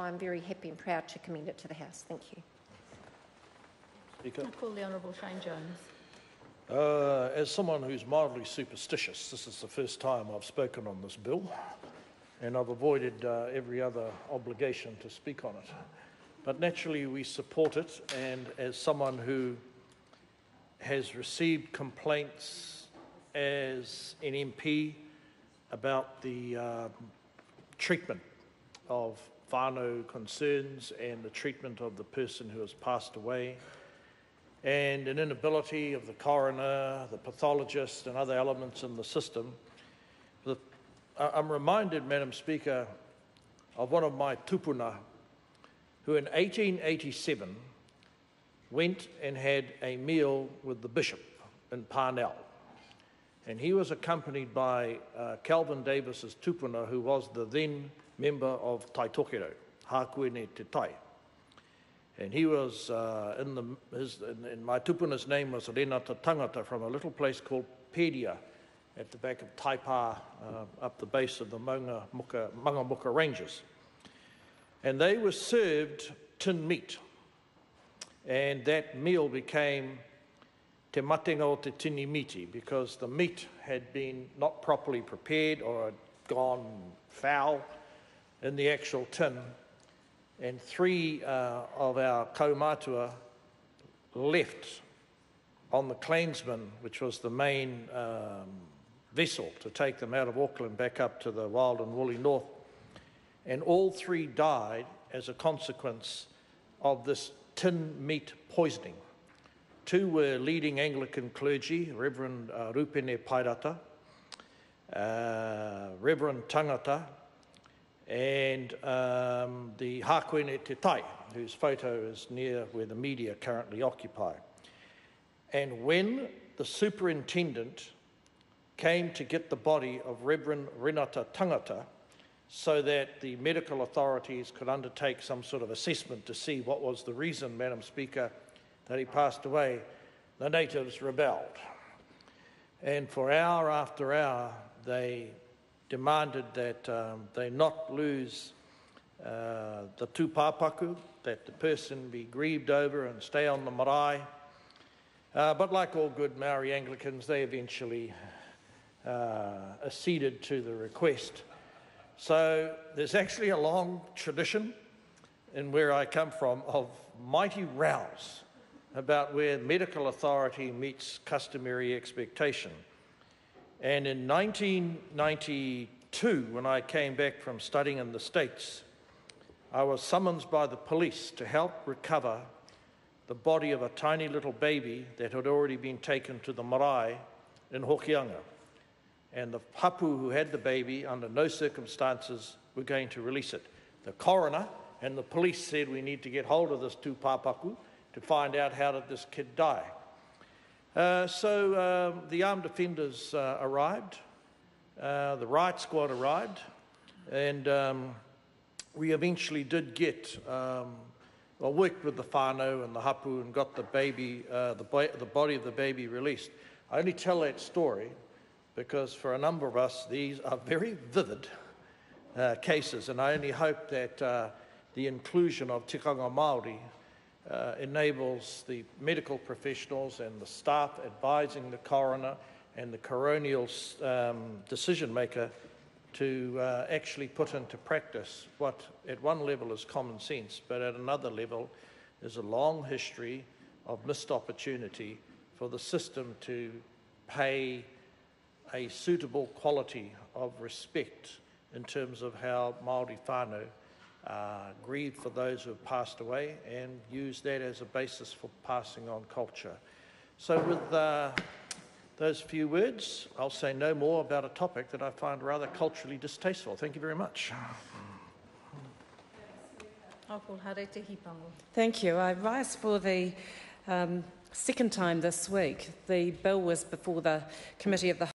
I'm very happy and proud to commend it to the House. Thank you. Speaker. I call the Honourable Shane Jones. As someone who's mildly superstitious, this is the first time I've spoken on this bill, and I've avoided every other obligation to speak on it. But naturally we support it, and as someone who has received complaints as an MP about the treatment of whānau concerns and the treatment of the person who has passed away, and an inability of the coroner, the pathologist and other elements in the system, I'm reminded, Madam Speaker, of one of my tupuna who in 1887 went and had a meal with the bishop in Parnell. And he was accompanied by Calvin Davis's tupuna, who was the then member of Tai Tokero, Hakuene Te Tai. And he was, in my tupuna's name was Renata Tangata, from a little place called Pedia at the back of Taipa, up the base of the Mangamuka Ranges. And they were served tin meat. And that meal became te matenga o te tini miti, because the meat had been not properly prepared or had gone foul in the actual tin. And three of our kaumatua left on the Clansman, which was the main vessel to take them out of Auckland back up to the wild and woolly north. And all three died as a consequence of this tin meat poisoning. Two were leading Anglican clergy, Reverend Rupene Pairata, Reverend Tangata, and the Hakuene Te Tai, whose photo is near where the media currently occupy. And when the superintendent came to get the body of Reverend Renata Tangata so that the medical authorities could undertake some sort of assessment to see what was the reason, Madam Speaker, that he passed away, the natives rebelled. And for hour after hour, they demanded that they not lose the tūpāpaku, that the person be grieved over and stay on the marae. But like all good Maori Anglicans, they eventually acceded to the request. So there's actually a long tradition in where I come from of mighty rows about where medical authority meets customary expectation. And in 1992, when I came back from studying in the States, I was summoned by the police to help recover the body of a tiny little baby that had already been taken to the marae in Hokianga. And the hapu who had the baby, under no circumstances, were going to release it. The coroner and the police said, we need to get hold of this tūpāpaku to find out how did this kid die. So the armed defenders arrived, the riot squad arrived, and we eventually did get, worked with the whānau and the hapu and got the baby, the body of the baby released. I only tell that story because for a number of us, these are very vivid cases, and I only hope that the inclusion of tikanga Māori enables the medical professionals and the staff advising the coroner and the coronial decision maker to actually put into practice what at one level is common sense, but at another level is a long history of missed opportunity for the system to pay a suitable quality of respect in terms of how Māori whānau grieve for those who have passed away and use that as a basis for passing on culture. So with those few words, I'll say no more about a topic that I find rather culturally distasteful. Thank you very much. Thank you. I rise for the second time this week. The bill was before the Committee of the